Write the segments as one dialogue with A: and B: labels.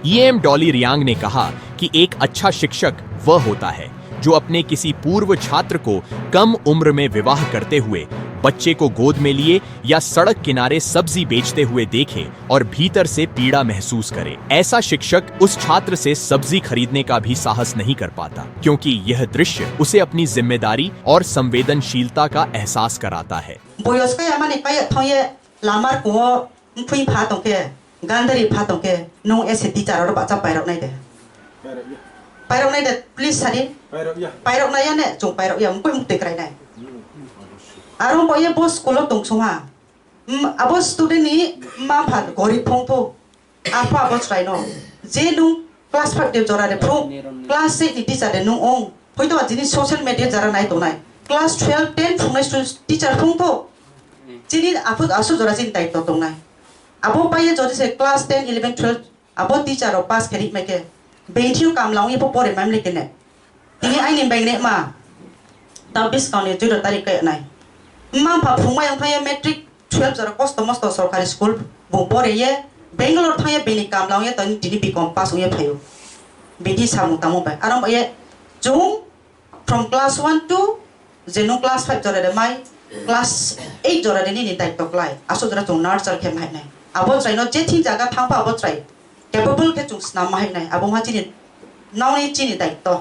A: EM Dolly Reang ने कहा कि एक अच्छा शिक्षक वह होता है जो अपने किसी पूर्व छात्र को कम उम्र में विवाह करते हुए बच्चे को गोद में लिए या सड़क किनारे सब्जी बेचते हुए देखे और भीतर से पीड़ा महसूस करे। ऐसा शिक्षक उस छात्र से सब्जी खरीदने का भी साहस नहीं कर पाता, क्योंकि यह दृश्य उसे अपनी जिम्मेदारी और संवेदनशीलता का एहसास कराता है।
B: Please sari. Pairok na yan eh, chung pairok yan, mukha mukha kray na. Arong boye boss kulot tong sunga. Abos student ni mampat gori pong to. Apa abos try no. Je nung class 5 de jora de pro. Class 6 ni teacher de nung ong. Hoy to jini social media jara nai to nai. Class 12 10 phung nai teacher pong to. Jini apu asu jora jin tai to tong nai. Abo paye jodi se class 10 11 12 abo teacher ro pass kari meke. Bentiu kam long ye popore mam lekene. Tini ai nim bang ne ma. Ta bis kaun ye judo tarik kay nai. Mam pa phung mai ang thaya metric 12 jara cost mosto sarkari school bung pore ye Bangalore thaya beni kam long ye tan tini bi kom pass ye phayo. Bedi samu tamu ba. Aram ye jung from class 1 to zeno class 5 jara de mai class 8 jara de ni tai tok lai. Aso jara jung nurture kem hai nai. Abo trai no je thi jaga thang pa abo trai. Capable ke chung snam mai nai abong ha chini now ने चीनी दाई तो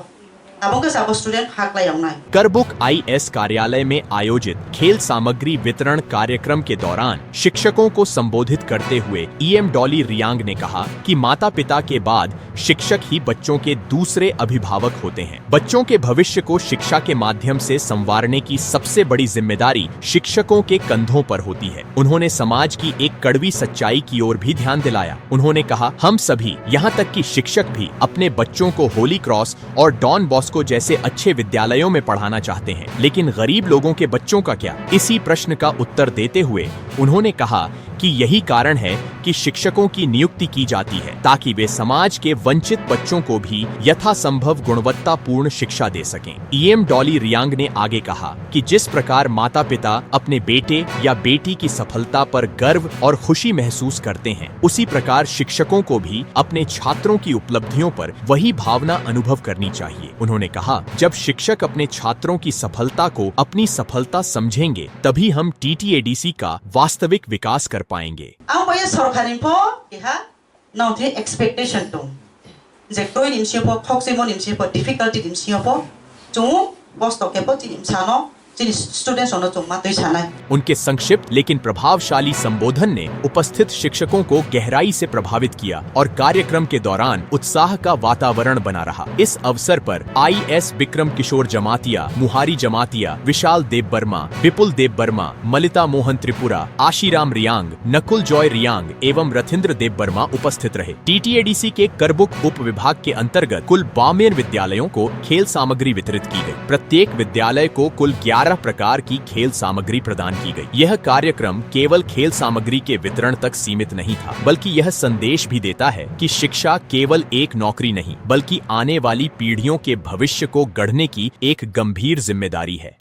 B: abong के सब student हाक लाई आउना है।
A: करबुक IS कार्यालय में आयोजित खेल सामग्री वितरण कार्यक्रम के दौरान शिक्षकों को संबोधित करते हुए ईएम डॉली रियांग ने कहा कि माता पिता के बाद शिक्षक ही बच्चों के दूसरे अभिभावक होते हैं। बच्चों के भविष्य को शिक्षा के माध्यम से संवारने की सबसे बड़ी जिम्मेदारी शिक्षकों के कंधों पर होती है। उन्होंने समाज की एक कड़वी सच्चाई की ओर भी ध्यान दिलाया। उन्होंने कहा, हम सभी यहाँ तक कि शिक्षक भी अपने बच्चों को होली क्रॉस और डॉन बॉस्को जैसे अच्छे विद्यालयों में पढ़ाना चाहते हैं, लेकिन गरीब लोगों के बच्चों का क्या? इसी प्रश्न का उत्तर देते हुए उन्होंने कहा कि यही कारण है कि शिक्षकों की नियुक्ति की जाती है, ताकि वे समाज के वंचित बच्चों को भी यथासंभव गुणवत्तापूर्ण शिक्षा दे सकें। ईएम डॉली रियांग ने आगे कहा कि जिस प्रकार माता पिता अपने बेटे या बेटी की सफलता पर गर्व और खुशी महसूस करते हैं, उसी प्रकार शिक्षकों को भी अपने छात्रों की उपलब्धियों पर वही भावना अनुभव करनी चाहिए। उन्होंने कहा, जब शिक्षक अपने छात्रों की सफलता को अपनी सफलता समझेंगे, तभी हम टीटीएडीसी का वास्तविक विकास कर पाएंगे।
B: Ang boye सरकारी po iha now the expectation to je toy nim si po khok se mo nim si po difficulty nim si po chung cost ke po nim chano students होना तो मात्र छाना है।
A: उनके संक्षिप्त लेकिन प्रभावशाली संबोधन ने उपस्थित शिक्षकों को गहराई से प्रभावित किया और कार्यक्रम के दौरान उत्साह का वातावरण बना रहा। इस अवसर पर आईएस विक्रम किशोर जमातिया, मुहारी जमातिया, विशाल देव वर्मा, विपुल देव वर्मा, मलिता मोहन त्रिपुरा, आशीराम रियांग, नकुल जॉय रियांग एवं रथिंद्र देव वर्मा उपस्थित रहे। टीटीएडीसी के करबुक उप विभाग के अंतर्गत कुल 52 विद्यालयों को खेल सामग्री वितरित की गई। प्रत्येक विद्यालय को कुल 11 प्रकार की खेल सामग्री प्रदान की गई। यह कार्यक्रम केवल खेल सामग्री के वितरण तक सीमित नहीं था, बल्कि यह संदेश भी देता है कि शिक्षा केवल एक नौकरी नहीं, बल्कि आने वाली पीढ़ियों के भविष्य को गढ़ने की एक गंभीर जिम्मेदारी है।